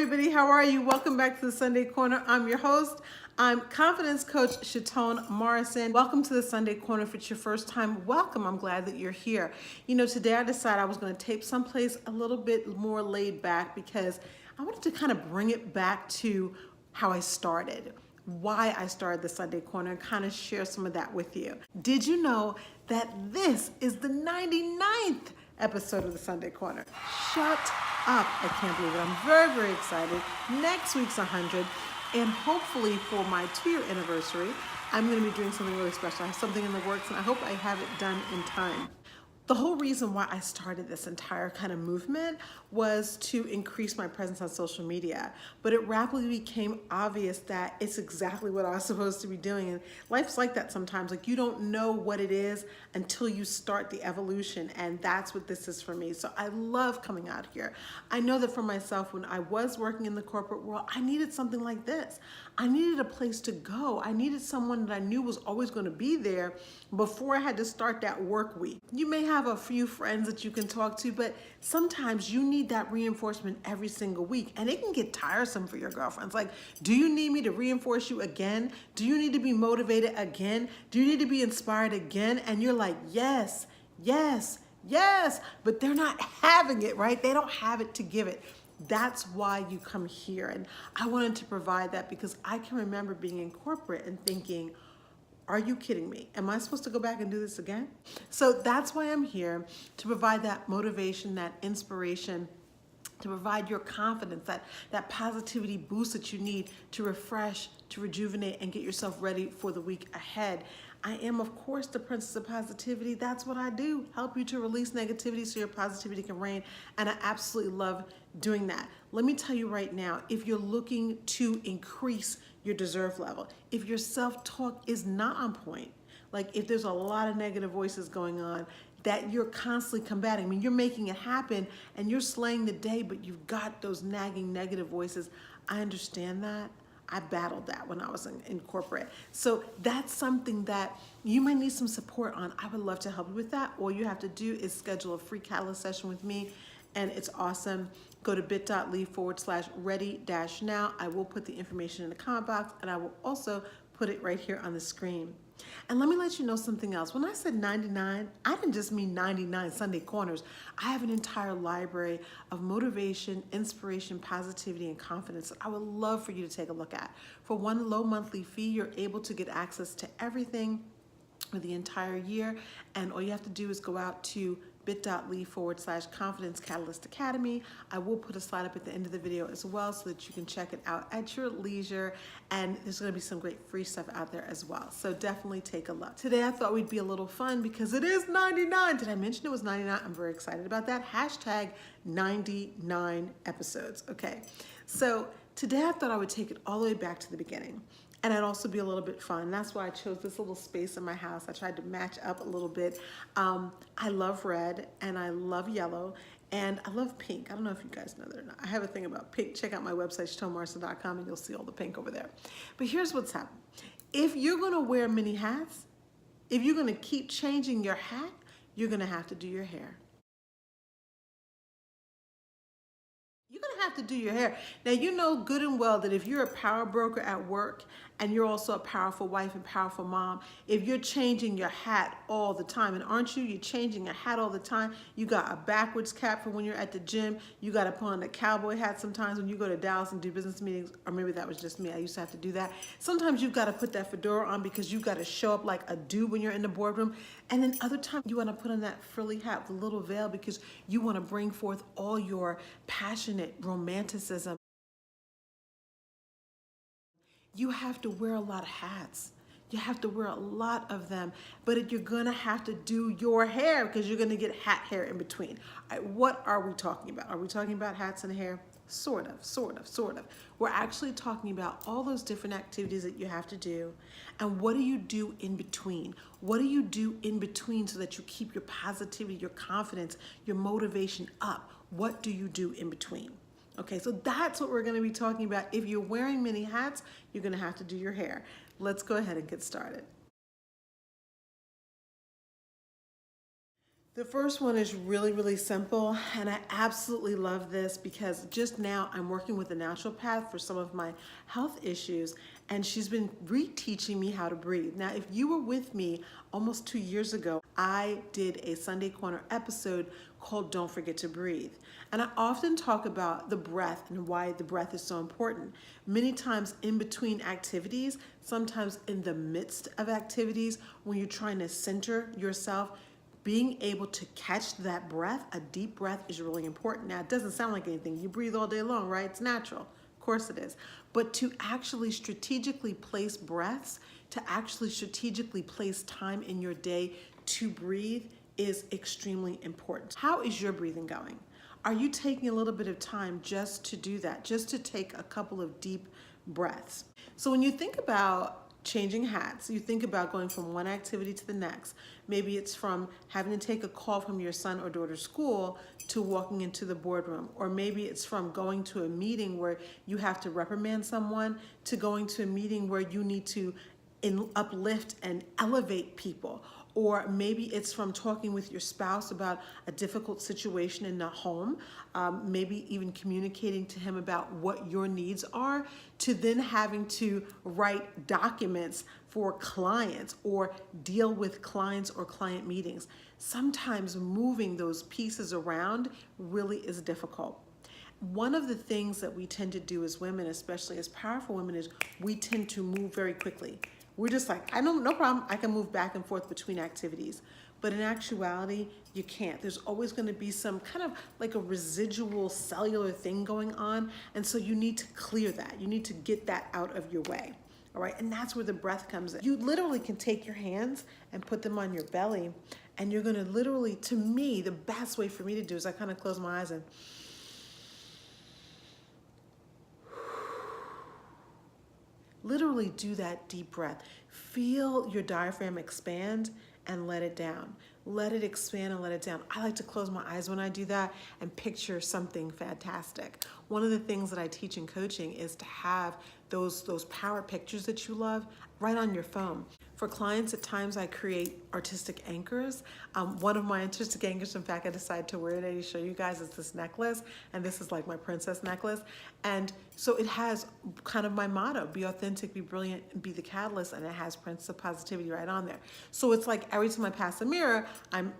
everybody, how are you? Welcome back to the Sunday Corner. I'm your host. I'm confidence coach Chatone Morrison. Welcome to the Sunday Corner. If it's your first time, welcome. I'm glad that you're here. You know, today I decided I was going to tape someplace a little bit more laid back because I wanted to kind of bring it back to how I started, why I started the Sunday Corner, and kind of share some of that with you. Did you know that this is the 99th episode of the Sunday Corner? Shut up. I can't believe it. I'm very, very excited. Next week's 100, and hopefully for my 2-year anniversary, I'm going to be doing something really special. I have something in the works, and I hope I have it done in time. The whole reason why I started this entire kind of movement was to increase my presence on social media. But it rapidly became obvious that it's exactly what I was supposed to be doing. And life's like that sometimes. Like, you don't know what it is until you start the evolution. And that's what this is for me. So I love coming out here. I know that for myself, when I was working in the corporate world, I needed something like this. I needed a place to go. I needed someone that I knew was always going to be there before I had to start that work week. You may have a few friends that you can talk to, but sometimes you need that reinforcement every single week, and it can get tiresome for your girlfriends. Like, do you need me to reinforce you again? Do you need to be motivated again? Do you need to be inspired again? And you're like, yes, yes, yes, but they're not having it, right? They don't have it to give it. That's why you come here. And I wanted to provide that because I can remember being in corporate and thinking, are you kidding me? Am I supposed to go back and do this again? So that's why I'm here, to provide that motivation, that inspiration, to provide your confidence, that positivity boost that you need to refresh, to rejuvenate, and get yourself ready for the week ahead. I am, of course, the Princess of Positivity. That's what I do, help you to release negativity so your positivity can reign, and I absolutely love doing that. Let me tell you right now, if you're looking to increase your deserve level, if your self-talk is not on point, like if there's a lot of negative voices going on that you're constantly combating, I mean, you're making it happen and you're slaying the day, but you've got those nagging negative voices. I understand that. I battled that when I was in corporate. So that's something that you might need some support on. I would love to help you with that. All you have to do is schedule a free catalyst session with me, and it's awesome. Go to bit.ly/ready-now. I will put the information in the comment box, and I will also put it right here on the screen. And let me let you know something else. When I said 99, I didn't just mean 99 Sunday Corners. I have an entire library of motivation, inspiration, positivity, and confidence that I would love for you to take a look at. For one low monthly fee, you're able to get access to everything for the entire year. And all you have to do is go out to bit.ly/Confidence Catalyst Academy. I will put a slide up at the end of the video as well so that you can check it out at your leisure. And there's going to be some great free stuff out there as well. So definitely take a look. Today I thought we'd be a little fun because it is 99. Did I mention it was 99? I'm very excited about that. Hashtag 99 episodes. Okay. So today I thought I would take it all the way back to the beginning. And I'd also be a little bit fun. That's why I chose this little space in my house. I tried to match up a little bit. I love red and I love yellow and I love pink. I don't know if you guys know that or not. I have a thing about pink. Check out my website, chatonemorrison.com, and you'll see all the pink over there. But here's what's happening. If you're gonna wear many hats, if you're gonna keep changing your hat, you're gonna have to do your hair. You're gonna have to do your hair. Now, you know good and well that if you're a power broker at work and you're also a powerful wife and powerful mom, if you're changing your hat all the time, and aren't you? You're changing your hat all the time. You got a backwards cap for when you're at the gym. You got to put on a cowboy hat sometimes when you go to Dallas and do business meetings, or maybe that was just me. I used to have to do that. Sometimes you've got to put that fedora on because you've got to show up like a dude when you're in the boardroom. And then other times you want to put on that frilly hat with a little veil because you want to bring forth all your passionate romanticism. You have to wear a lot of hats. You have to wear a lot of them, but you're gonna have to do your hair because you're gonna get hat hair in between. All right, what are we talking about? Are we talking about hats and hair? Sort of, sort of, sort of. We're actually talking about all those different activities that you have to do. And what do you do in between? What do you do in between so that you keep your positivity, your confidence, your motivation up? What do you do in between? Okay, so that's what we're going to be talking about. If you're wearing many hats, you're going to have to do your hair. Let's go ahead and get started. The first one is really, really simple, and I absolutely love this because just now I'm working with a naturopath for some of my health issues, and she's been reteaching me how to breathe. Now, if you were with me almost 2 years ago, I did a Sunday Corner episode called Don't Forget to Breathe. And I often talk about the breath and why the breath is so important. Many times in between activities, sometimes in the midst of activities, when you're trying to center yourself, being able to catch that breath, a deep breath, is really important. Now, it doesn't sound like anything. You breathe all day long, right? It's natural. Of course it is. But to actually strategically place breaths, to actually strategically place time in your day to breathe is extremely important. How is your breathing going? Are you taking a little bit of time just to do that, just to take a couple of deep breaths? So when you think about changing hats, you think about going from one activity to the next. Maybe it's from having to take a call from your son or daughter's school to walking into the boardroom, or maybe it's from going to a meeting where you have to reprimand someone to going to a meeting where you need to uplift and elevate people. Or maybe it's from talking with your spouse about a difficult situation in the home, maybe even communicating to him about what your needs are, to then having to write documents for clients or deal with clients or client meetings. Sometimes moving those pieces around really is difficult. One of the things that we tend to do as women, especially as powerful women, is we tend to move very quickly. We're just like, I know, no problem. I can move back and forth between activities. But in actuality, you can't. There's always going to be some kind of like a residual cellular thing going on. And so you need to clear that. You need to get that out of your way. All right. And that's where the breath comes in. You literally can take your hands and put them on your belly. And you're going to literally, to me, the best way for me to do is I kind of close my eyes and literally do that deep breath. Feel your diaphragm expand and let it down. Let it expand and let it down. I like to close my eyes when I do that and picture something fantastic. One of the things that I teach in coaching is to have those power pictures that you love right on your phone. For clients, at times I create artistic anchors. One of my artistic anchors, in fact, I decided to wear today to show you guys, is this necklace. And this is like my princess necklace. And so it has kind of my motto, be authentic, be brilliant, and be the catalyst. And it has Princess of Positivity right on there. So it's like every time I pass a mirror, I'm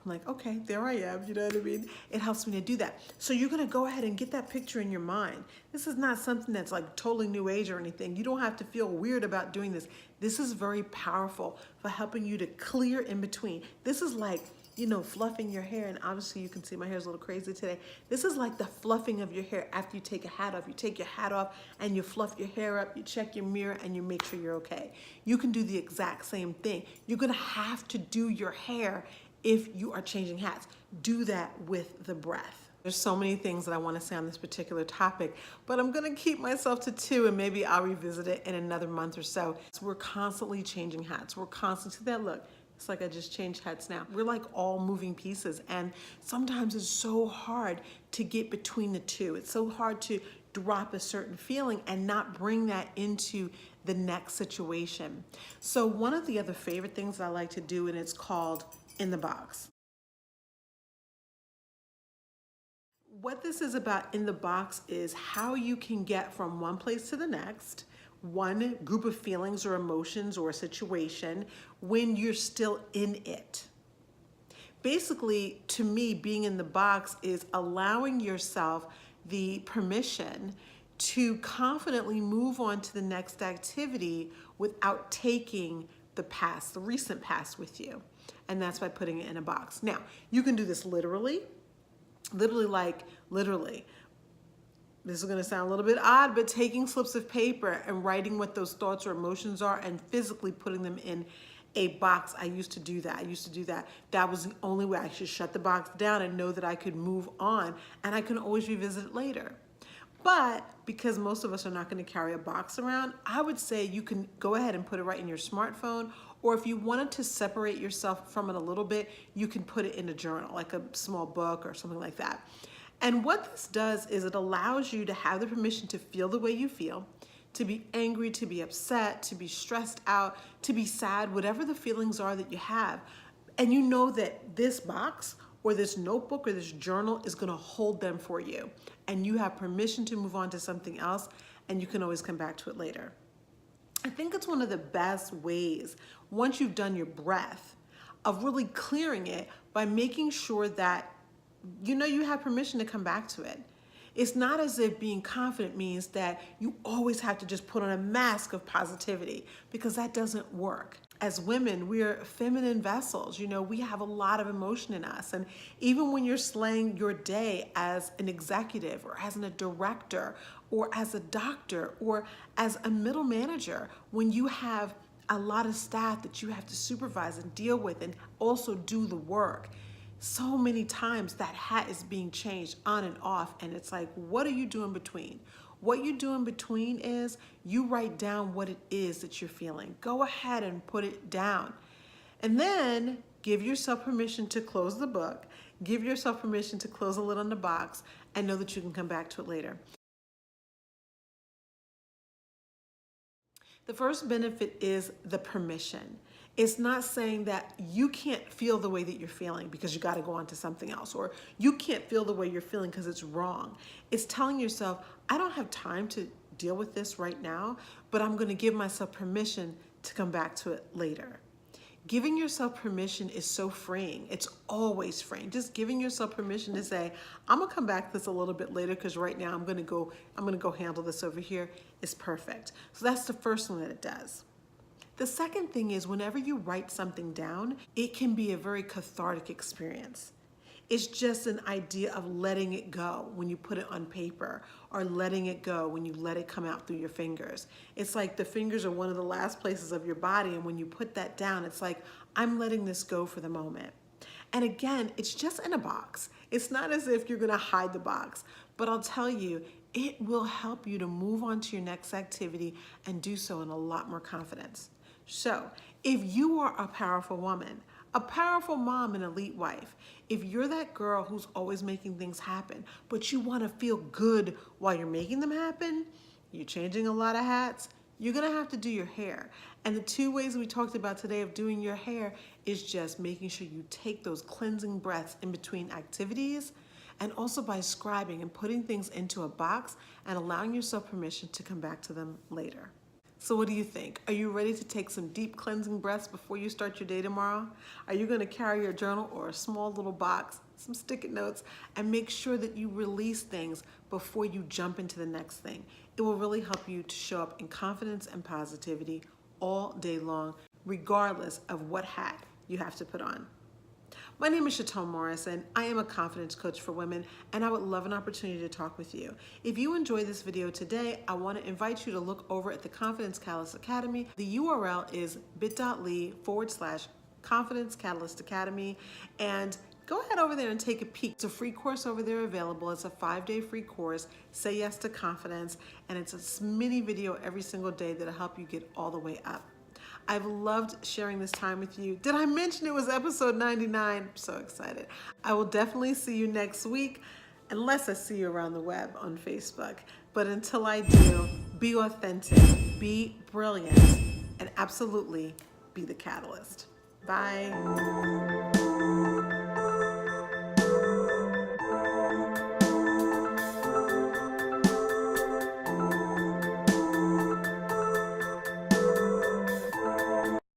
like, okay, there I am, you know what I mean? It helps me to do that. So you're gonna go ahead and get that picture in your mind. This is not something that's like totally new age or anything. You don't have to feel weird about doing this. This is very powerful for helping you to clear in between. This is like, you know, fluffing your hair, and obviously you can see my hair is a little crazy today. This is like the fluffing of your hair after you take a hat off. You take your hat off and you fluff your hair up, you check your mirror, and you make sure you're okay. You can do the exact same thing. You're gonna have to do your hair if you are changing hats. Do that with the breath. There's so many things that I want to say on this particular topic, but I'm going to keep myself to two, and maybe I'll revisit it in another month or so. So we're constantly changing hats. We're constantly, see that look? It's like I just changed hats now. We're like all moving pieces, and sometimes it's so hard to get between the two. It's so hard to drop a certain feeling and not bring that into the next situation. So one of the other favorite things that I like to do, and it's called in the box. What this is about in the box is how you can get from one place to the next, one group of feelings or emotions or a situation, when you're still in it. Basically, to me, being in the box is allowing yourself the permission to confidently move on to the next activity without taking the past, the recent past with you. And that's by putting it in a box. Now, you can do this literally. This is gonna sound a little bit odd, but taking slips of paper and writing what those thoughts or emotions are and physically putting them in a box. I used to do that. That was the only way. I should shut the box down and know that I could move on, and I can always revisit it later. But because most of us are not going to carry a box around, I would say you can go ahead and put it right in your smartphone, or if you wanted to separate yourself from it a little bit, you can put it in a journal, like a small book or something like that. And what this does is it allows you to have the permission to feel the way you feel, to be angry, to be upset, to be stressed out, to be sad, whatever the feelings are that you have. And you know that this box or this notebook or this journal is going to hold them for you. And you have permission to move on to something else, and you can always come back to it later. I think it's one of the best ways, once you've done your breath, of really clearing it by making sure that you know you have permission to come back to it. It's not as if being confident means that you always have to just put on a mask of positivity, because that doesn't work. As women, we're feminine vessels. You know, we have a lot of emotion in us. And even when you're slaying your day as an executive or as a director or as a doctor or as a middle manager, when you have a lot of staff that you have to supervise and deal with and also do the work, so many times that hat is being changed on and off, and it's like, what do you do in between? What you do in between is you write down what it is that you're feeling. Go ahead and put it down. And then give yourself permission to close the book, give yourself permission to close the lid on the box, and know that you can come back to it later. The first benefit is the permission. It's not saying that you can't feel the way that you're feeling because you got to go on to something else, or you can't feel the way you're feeling because it's wrong. It's telling yourself, I don't have time to deal with this right now, but I'm going to give myself permission to come back to it later. Giving yourself permission is so freeing. It's always freeing. Just giving yourself permission to say, I'm gonna come back to this a little bit later because right now I'm gonna go handle this over here is perfect. So that's the first thing that it does. The second thing is, whenever you write something down, it can be a very cathartic experience. It's just an idea of letting it go when you put it on paper, or letting it go when you let it come out through your fingers. It's like the fingers are one of the last places of your body, and when you put that down, it's like, I'm letting this go for the moment. And again, it's just in a box. It's not as if you're gonna hide the box, but I'll tell you, it will help you to move on to your next activity and do so in a lot more confidence. So if you are a powerful woman, a powerful mom, an elite wife, if you're that girl who's always making things happen, but you want to feel good while you're making them happen, you're changing a lot of hats, you're going to have to do your hair. And the two ways we talked about today of doing your hair is just making sure you take those cleansing breaths in between activities, and also by scribing and putting things into a box and allowing yourself permission to come back to them later. So what do you think? Are you ready to take some deep cleansing breaths before you start your day tomorrow? Are you going to carry your journal or a small little box, some sticky notes, and make sure that you release things before you jump into the next thing? It will really help you to show up in confidence and positivity all day long, regardless of what hat you have to put on. My name is Chatone Morrison. I am a confidence coach for women, and I would love an opportunity to talk with you. If you enjoyed this video today, I want to invite you to look over at the Confidence Catalyst Academy. The URL is bit.ly/Confidence Catalyst Academy, and go ahead over there and take a peek. It's a free course over there available. It's a 5-day free course, Say Yes to Confidence, and it's a mini video every single day that'll help you get all the way up. I've loved sharing this time with you. Did I mention it was episode 99? I'm so excited. I will definitely see you next week, unless I see you around the web on Facebook. But until I do, be authentic, be brilliant, and absolutely be the catalyst. Bye.